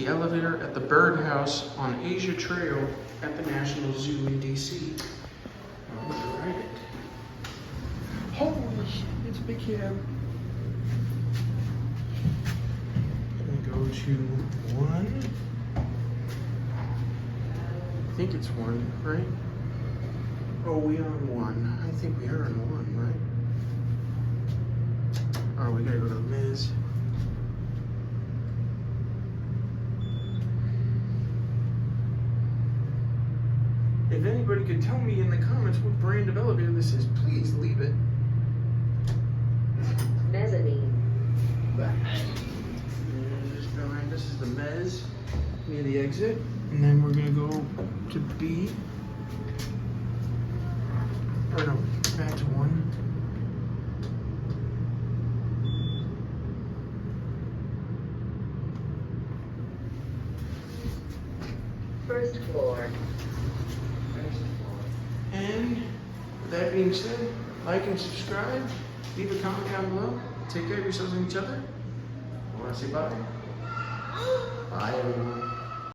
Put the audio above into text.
The elevator at the birdhouse on Asia Trail at the National Zoo in DC. I'm gonna ride it. Holy shit, it's a big cab. Gonna go to 1. I think it's 1, right? Oh, we on 1. I think we are on 1, right? Oh, we gotta go to Liz. If anybody could tell me in the comments what brand of elevator this is, please leave it. Mezzanine. Just behind us is the Mez near the exit. And then we're gonna go to B. Or no, back to 1. First floor. And with that being said, like and subscribe. Leave a comment down below. Take care of yourselves and each other. I want to say bye. Bye, everyone.